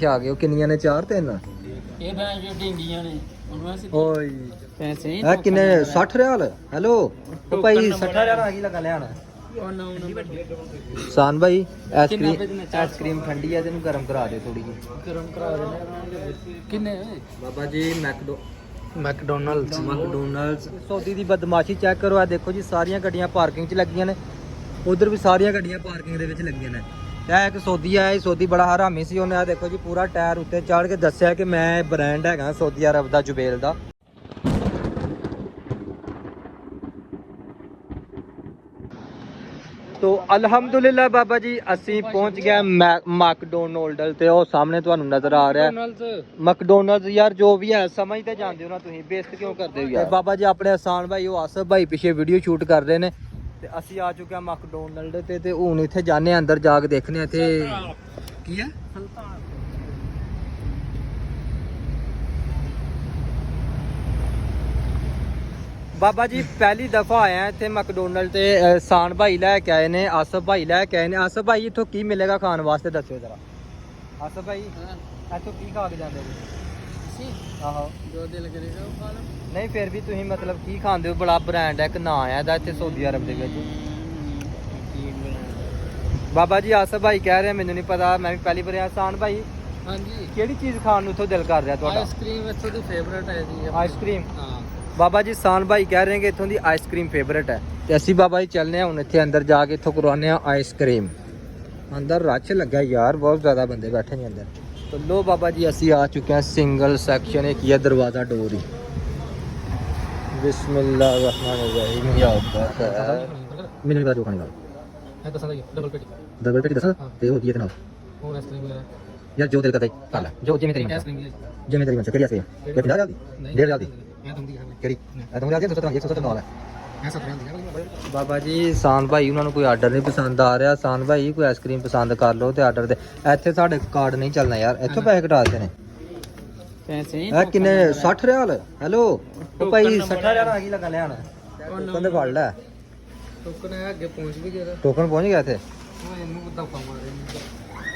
ਆ ਗਏ ਕਿੰਨੀਆਂ ਨੇ 4 3 ਇਹ ਭੈਣ ਜੋ ਢਿੰਗੀਆਂ ਨੇ ਉਹਨਾਂ ਸੀ ਓਏ ਪੈਸੇ ਆ ਕਿੰਨੇ 60 ਰਿਆਲ ਹੈਲੋ ਉਹ ਭਾਈ 60 ਰਿਆਲ ਆ ਗਈ ਲਗਾ ਲਿਆਣਾ ਉਹ ਨਾ ਸਾਨ ਭਾਈ ਆਈਸਕ੍ਰੀਮ ਠੰਡੀ ਆ ਤੈਨੂੰ ਗਰਮ ਕਰਾ ਦੇ ਥੋੜੀ ਜੀ ਗਰਮ ਕਰਾ ਦੇਣਾ ਕਿੰਨੇ ਬਾਬਾ ਜੀ ਮੈਕਡੋਨਲਡਸ ਸੌਦੀ ਦੀ ਬਦਮਾਸ਼ੀ ਚੈੱਕ ਕਰੋ ਆ ਦੇਖੋ ਜੀ ਸਾਰੀਆਂ ਗੱਡੀਆਂ ਪਾਰਕਿੰਗ 'ਚ ਲੱਗੀਆਂ ਨੇ ਉਧਰ ਵੀ ਸਾਰੀਆਂ ਗੱਡੀਆਂ ਪਾਰਕਿੰਗ ਦੇ ਵਿੱਚ ਲੱਗੀਆਂ ਨੇ ਇਹ ਇੱਕ ਸੌਦੀ ਆਇਆ ਸੌਦੀ ਬੜਾ ਹਰਾਮੀ ਸੀ ਉਹਨੇ ਆ ਦੇਖੋ ਜੀ ਪੂਰਾ ਟਾਇਰ ਉੱਤੇ ਚੜ੍ਹ ਕੇ ਦੱਸਿਆ ਕਿ ਮੈਂ ਬ੍ਰਾਂਡ ਹੈਗਾ ਸੌਦੀ ਅਰਬ ਦਾ ਜੁਬੇਲ ਦਾ तो अल्हम्दुलिल्लाह बाबा जी ਅਸੀਂ ਪਹੁੰਚ ਗਏ ਮੈਕਡੋਨਲਡ ਤੇ ਉਹ ਸਾਹਮਣੇ ਤੁਹਾਨੂੰ ਨਜ਼ਰ ਆ ਰਿਹਾ ਮੈਕਡੋਨਲਡ ਯਾਰ ਜੋ ਵੀ ਹੈ ਸਮਝ ਤੇ ਜਾਂਦੇ ਹੋ ਨਾ ਤੁਸੀਂ ਬੇਇੱਜ਼ਤੀ ਕਿਉਂ ਕਰਦੇ ਹੋ ਯਾਰ ਬਾਬਾ ਜੀ ਆਪਣੇ ਆਸਾਨ ਭਾਈ ਉਹ ਆਸਫ ਭਾਈ ਪਿੱਛੇ ਵੀਡੀਓ ਸ਼ੂਟ ਕਰ ਰਹੇ ਨੇ ਤੇ ਅਸੀਂ ਆ ਚੁੱਕੇ ਹਾਂ ਮੈਕਡੋਨਲਡ ਤੇ ਹੁਣ ਇੱਥੇ ਜਾਣੇ ਅੰਦਰ ਜਾ ਕੇ ਦੇਖਨੇ ਇੱਥੇ ਕੀ ਹੈ ਬਾਬਾ ਜੀ ਪਹਿਲੀ ਦਫਾ ਆਇਆ ਇੱਥੇ ਮੈਕਡੋਨਲਡ ਤੇ ਸਾਨ ਭਾਈ ਲੈ ਕੇ ਆਏ ਨੇ ਆਸਫ ਭਾਈ ਲੈ ਕੇ ਆਏ ਨੇ ਆਸਫ ਭਾਈ ਇੱਥੋਂ ਕੀ ਮਿਲੇਗਾ ਖਾਣ ਵਾਸਤੇ ਦੱਸਿਓ ਜਰਾ ਆਸਫ ਭਾਈ ਇੱਥੋਂ ਕੀ ਖਾ ਕੇ ਜਾਂਦੇ ਤੁਸੀਂ ਆਹੋ ਜੋ ਦਿਲ ਕਰੇਗਾ ਉਹ ਖਾ ਲਓ ਨਹੀਂ ਫਿਰ ਵੀ ਤੁਸੀਂ ਮਤਲਬ ਕੀ ਖਾਂਦੇ ਹੋ ਬੜਾ ਬ੍ਰਾਂਡ ਹੈ ਇੱਕ ਨਾਂ ਆ ਇਹਦਾ ਇੱਥੇ ਸਾਊਦੀ ਅਰਬ ਦੇ ਵਿੱਚ ਬਾਬਾ ਜੀ ਆਸਫ ਭਾਈ ਕਹਿ ਰਹੇ ਮੈਨੂੰ ਨਹੀਂ ਪਤਾ ਮੈਂ ਵੀ ਪਹਿਲੀ ਵਾਰ ਆਇਆ ਸਾਨ ਭਾਈ ਹਾਂਜੀ ਕਿਹੜੀ ਚੀਜ਼ ਖਾਣ ਨੂੰ ਇੱਥੋਂ ਦਿਲ ਕਰ ਰਿਹਾ ਤੁਹਾਡਾ ਆਈਸਕ੍ਰੀਮ ਇੱਥੋਂ ਦੀ ਫੇਵਰਟ ਹੈ ਜੀ ਆਈਸਕ੍ਰੀਮ ਹਾਂ ਬਾਬਾ ਜੀ ਸਾਨ ਭਾਈ ਕਹਿ ਰਹੇ ਕਿ ਇੱਥੋਂ ਦੀ ਆਈਸਕ੍ਰੀਮ ਫੇਵਰਟ ਹੈ ਤੇ ਅਸੀਂ ਬਾਬਾ ਜੀ ਚੱਲਨੇ ਆ ਹੁਣ ਇੱਥੇ ਅੰਦਰ ਜਾ ਕੇ ਇੱਥੋਂ ਕਰਵਾਉਂਦੇ ਆ ਆਈਸਕ੍ਰੀਮ ਅੰਦਰ ਰੱਛ ਲੱਗਾ ਯਾਰ ਬਹੁਤ ਜ਼ਿਆਦਾ ਬੰਦੇ ਬੈਠੇ ਨੇ ਅੰਦਰ तो लो बाबा जी ਅਸੀਂ आ चुके हैं सिंगल सेक्शन एक ये दरवाजा डोर ही बिस्मिल्लाहिर्रहमानिर्रहीम या अब्बा मैंने बता जो खाने वाला है दसा डबल पेटी दसा ते होती है तना और आइसक्रीम वगैरह यार जो दिल करता है खा ले जो जे में तेरी आइसक्रीम जे में तेरी मन से करिया से ये 50 जल्दी 1.5 जल्दी मैं तुम दी केड़ी तुम जल्दी 117 वाला मैं 17 दी ਬਾਬਾ ਜੀ ਸਾਨ ਭਾਈ ਉਹਨਾਂ ਨੂੰ ਕੋਈ ਆਰਡਰ ਨਹੀਂ ਪਸੰਦ ਆ ਰਿਹਾ ਸਾਨ ਭਾਈ ਕੋਈ ਆਈਸਕ੍ਰੀਮ ਪਸੰਦ ਕਰ ਲਓ ਤੇ ਆਰਡਰ ਦੇ ਇੱਥੇ ਸਾਡੇ ਕਾਰਡ ਨਹੀਂ ਚੱਲਣਾ ਯਾਰ ਇੱਥੋਂ ਪੈਸੇ ਕਟਾ ਦਿੱਤੇ ਨੇ ਪੈਸੇ ਇਹ ਕਿੰਨੇ 60 ਰਿਆਲ ਹੈਲੋ ਉਹ ਭਾਈ 60 ਰਿਆਲ ਆ ਗਈ ਲਗਾ ਲਿਆਣਾ ਟੋਕਨ ਤੇ ਫੜ ਲੈ ਟੋਕਨ ਹੈ ਅੱਗੇ ਪਹੁੰਚ ਵੀ ਗਿਆ ਟੋਕਨ ਪਹੁੰਚ ਗਿਆ ਇੱਥੇ ਉਹ ਇਹਨੂੰ ਕਿੱਦਾਂ ਪਾਵਾਂਗੇ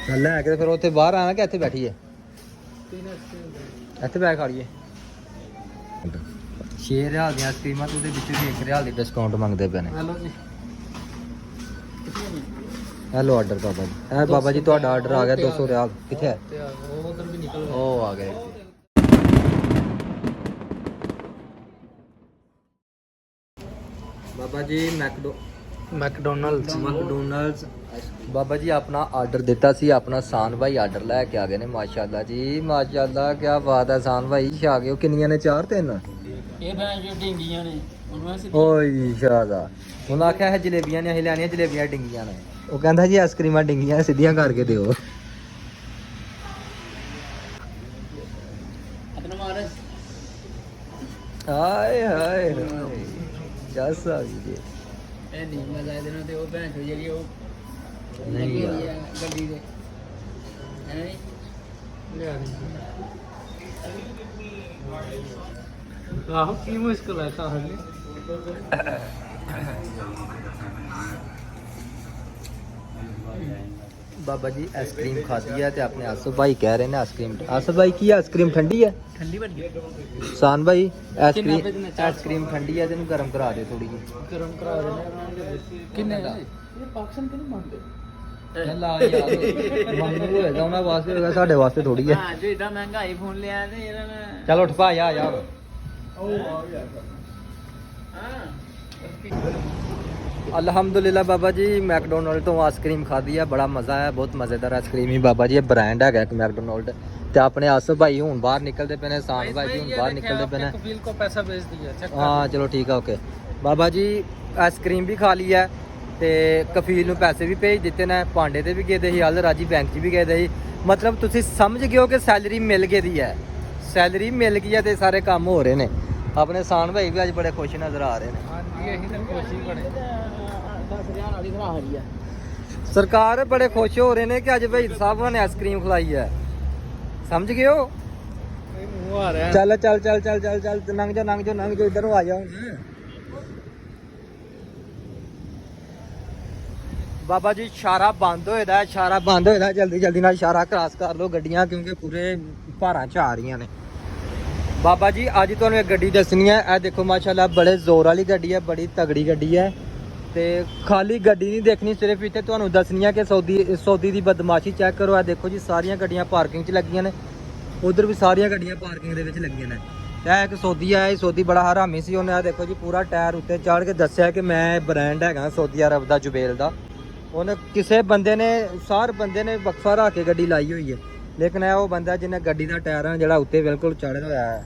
ਚੱਲ ਲੈ ਕੇ ਫਿਰ ਉੱਥੇ ਬਾਹਰ ਆਣਾ ਕਿ ਇੱਥੇ ਬੈਠੀਏ तीन आइसक्रीम ਇੱਥੇ ਬੈਠ ਖਾੜੀਏ 6 ਰਿਆਲ ਦੀਆਂ ਆਈਸਕ੍ਰੀਮਾਂ ਤੇ ਉਹਦੇ ਵਿੱਚ ਵੀ 1 ਰਿਆਲ ਦੀ ਡਿਸਕਾਊਂਟ ਮੰਗਦੇ ਪਏ ਨੇ हेलो जी ਹੈਲੋ ਆਰਡਰ ਬਾਬਾ ਜੀ ਇਹ ਬਾਬਾ ਜੀ ਤੁਹਾਡਾ ਆਰਡਰ ਆ ਗਿਆ 200 ਰਿਆਲ ਕਿੱਥੇ ਹੈ वो उधर भी निकल ਉਹ ਆ ਗਏ ਬਾਬਾ ਜੀ ਮੈਕਡੋਨਲਡਸ ਬਾਬਾ ਜੀ ਆਪਣਾ ਆਰਡਰ ਦਿੱਤਾ ਸੀ ਆਪਣਾ ਸਾਨ ਭਾਈ ਆਰਡਰ ਲੈ ਕੇ ਆ ਗਏ ਨੇ ਮਾਸ਼ਾਅੱਲਾ ਜੀ ਮਾਸ਼ਾਅੱਲਾ ਕੀ ਬਾਤ ਹੈ ਸਾਨ ਭਾਈ ਆ ਗਏ ਕਿੰਨੀਆਂ ਨੇ 4 3 ਇਹ ਭੈਣ ਜੋ ਢਿੰਗੀਆਂ ਨੇ ਉਹਨਾਂ ਸੀ ਓਏ ਸ਼ਾਦਾ ਹੁਣ ਆਖਿਆ ਹੈ ਜਲੇਬੀਆਂ ਨੇ ਅਸੀਂ ਲੈਣੀਆਂ ਜਲੇਬੀਆਂ ਡਿੰਗੀਆਂ ਨੇ ਉਹ ਕਹਿੰਦਾ ਜੀ ਆਈਸਕ੍ਰੀਮਾਂ ਡਿੰਗੀਆਂ ਸਿੱਧੀਆਂ ਕਰਕੇ ਦਿਓ अपना मारे ਹਾਏ ਹਾਏ ਹਾਏ ਜੱਸ ਆ ਗਈ ਇਹ ਨਹੀਂ ਮਜ਼ਾ ਦੇਣਾ ਤੇ ਉਹ ਭੈਣ ਚੋ ਜਿਹੜੀ ਉਹ ਨਹੀਂ ਯਾਰ। ਹੋਈ ਆ ਗੱਡੀ ਦੇ ਹੈ ਨਹੀਂ ਲਿਆ ਆਹ ਕੀ ਮੁਸ਼ਕਲ ਹੈ ਸਾਹਮਣੇ ਬਾਬਾ ਜੀ ਆਈਸਕ੍ਰੀਮ ਖਾਦੀ ਹੈ ਤੇ ਆਪਣੇ ਆਸਫ ਭਾਈ ਕਹਿ ਰਹੇ ਨੇ ਆਈਸਕ੍ਰੀਮ ਆਸਫ ਭਾਈ ਕੀ ਆਈਸਕ੍ਰੀਮ ਠੰਡੀ ਹੈ ਠੰਡੀ ਬੜੀ ਸਾਨ ਭਾਈ ਆਈਸਕ੍ਰੀਮ ਠੰਡੀ ਹੈ ਤੈਨੂੰ ਗਰਮ ਕਰਾ ਦੇ ਥੋੜੀ ਜਿਹੀ ਗਰਮ ਕਰਾ ਦੇਣਾ ਕਿੰਨੇ ਇਹ ਪਾਕਿਸਤਾਨ ਕਿਉਂ ਮੰਨਦੇ ਲਾ ਯਾਰ ਮੰਗੂ ਹੋਏਗਾ ਉਹਨਾਂ ਵਾਸਤੇ ਹੋਏਗਾ ਸਾਡੇ ਵਾਸਤੇ ਥੋੜੀ ਹੈ ਹਾਂ ਜੋ ਇਦਾਂ ਮਹਿੰਗਾ ਆਈਫੋਨ ਲਿਆ ਤੇ ਇਹਦਾ ਮੈਂ ਚੱਲ ਉੱਠ ਪਾ ਯਾਰ अल्हम्दुलिल्लाह बाबा जी मैकडोनल्ड तो आइसक्रीम खादी है बड़ा मज़ा है बहुत मज़ेदार आइसक्रीम ही बाबा जी ब्रांड है मैकडोनल्ड ਤੇ ਆਪਣੇ ਆਸਫ ਭਾਈ ਹੁਣ ਬਾਹਰ ਨਿਕਲਦੇ ਪਏ ਨੇ ਸਾਨ ਭਾਈ ਜੀ ਹੁਣ ਬਾਹਰ ਨਿਕਲਦੇ ਪਏ ਨੇ ਕਫੀਲ ਕੋ ਪੈਸਾ ਭੇਜ ਦਿਆ ਹਾਂ ਚਲੋ ਠੀਕ ਹੈ ਓਕੇ ਬਾਬਾ ਜੀ ਆਈਸਕ੍ਰੀਮ ਵੀ ਖਾ ਲਈ ਹੈ ਤੇ ਕਫੀਲ ਨੂੰ ਪੈਸੇ ਵੀ ਭੇਜ ਦਿੱਤੇ ਨੇ ਭਾਂਡੇ ਤੇ ਵੀ ਗਏ ਦੇ ਸੀ ਹਲ ਰਾਜੀ ਬੈਂਕ 'ਚ ਵੀ ਗਏ ਦੇ ਸੀ ਮਤਲਬ ਤੁਸੀਂ ਸਮਝ ਗਏ ਹੋ ਕਿ ਸੈਲਰੀ ਮਿਲ ਗਈ ਦੀ ਹੈ ਸੈਲਰੀ ਮਿਲ ਗਈ ਹੈ ਤੇ ਸਾਰੇ ਕੰਮ ਹੋ ਰਹੇ ਨੇ ਆਪਣੇ ਸਾਨ ਭਾਈ ਵੀ ਅੱਜ ਬੜੇ ਖੁਸ਼ ਨਜ਼ਰ ਆ ਰਹੇ ਨੇ ਹਾਂਜੀ ਇਹੀ ਤਾਂ ਕੋਸ਼ਿਸ਼ ਬਣੇ 10000 ਵਾਲੀ ਖਰਾ ਰਹੀ ਹੈ ਸਰਕਾਰ ਬੜੇ ਖੁਸ਼ ਹੋ ਰਹੇ ਨੇ ਕਿ ਅੱਜ ਭਾਈ ਸਾਹਿਬ ਨੇ ਆਈਸਕ੍ਰੀਮ ਖਿਲਾਈ ਹੈ ਸਮਝ ਗਏ ਹੋ ਮੂੰਹ ਆ ਰਿਹਾ ਚੱਲ ਚੱਲ ਚੱਲ ਚੱਲ ਚੱਲ ਚੱਲ ਲੰਘ ਜਾ ਇੱਧਰੋਂ ਆ ਜਾ ਬਾਬਾ ਜੀ ਇਸ਼ਾਰਾ ਬੰਦ ਹੋਏਦਾ, ਇਸ਼ਾਰਾ ਬੰਦ ਹੋਏਦਾ, ਜਲਦੀ ਜਲਦੀ ਨਾਲ ਇਸ਼ਾਰਾ ਕ੍ਰਾਸ ਕਰ ਲਓ ਗੱਡੀਆਂ, ਕਿਉਂਕਿ ਪੂਰੇ ਭਾਰਾਂ ਚ ਆ ਰਹੀਆਂ ਨੇ। ਬਾਬਾ ਜੀ ਅੱਜ ਤੁਹਾਨੂੰ ਇੱਕ ਗੱਡੀ ਦੱਸਣੀ ਹੈ, ਇਹ ਦੇਖੋ ਮਾਸ਼ਾਅੱਲਾ ਬੜੇ ਜ਼ੋਰ ਵਾਲੀ ਗੱਡੀ ਹੈ, ਬੜੀ ਤਗੜੀ ਗੱਡੀ ਹੈ। ਤੇ ਖਾਲੀ ਗੱਡੀ ਨਹੀਂ ਦੇਖਣੀ, ਸਿਰਫ ਇੱਥੇ ਤੁਹਾਨੂੰ ਦੱਸਣੀ ਹੈ ਕਿ ਸੌਦੀ ਦੀ ਬਦਮਾਸ਼ੀ ਚੈੱਕ ਕਰੋ। ਇਹ ਦੇਖੋ ਜੀ ਸਾਰੀਆਂ ਗੱਡੀਆਂ ਪਾਰਕਿੰਗ 'ਚ ਲੱਗੀਆਂ ਨੇ, ਉਧਰ ਵੀ ਸਾਰੀਆਂ ਗੱਡੀਆਂ ਪਾਰਕਿੰਗ ਦੇ ਵਿੱਚ ਲੱਗੀਆਂ ਨੇ। ਇਹ ਇੱਕ ਸੌਦੀ ਆਇਆ, ਇਹ ਸੌਦੀ ਬੜਾ ਹਰਾਮੀ ਸੀ, ਉਹਨੇ ਆ ਦੇਖੋ ਜੀ ਪੂਰਾ ਟਾਇਰ ਉੱਤੇ ਚਾੜ ਕੇ ਦੱਸਿਆ ਕਿ ਮੈਂ ਬ੍ਰਾਂਡ ਹੈਗਾ ਸਾਊਦੀ ਅਰਬ ਦਾ ਜੁਬੇਲ ਦਾ। ਉਹਨੇ ਕਿਸੇ ਬੰਦੇ ਨੇ ਬੰਦੇ ਨੇ ਵਕਫਾ ਰੱਖ ਕੇ ਗੱਡੀ ਲਾਈ ਹੋਈ ਹੈ, ਲੇਕਿਨ ਇਹ ਉਹ ਬੰਦਾ ਜਿਹਨੇ ਗੱਡੀ ਦਾ ਟਾਇਰ ਜਿਹੜਾ ਉੱਤੇ ਬਿਲਕੁਲ ਚਾੜਿਆ ਹੋਇਆ ਹੈ।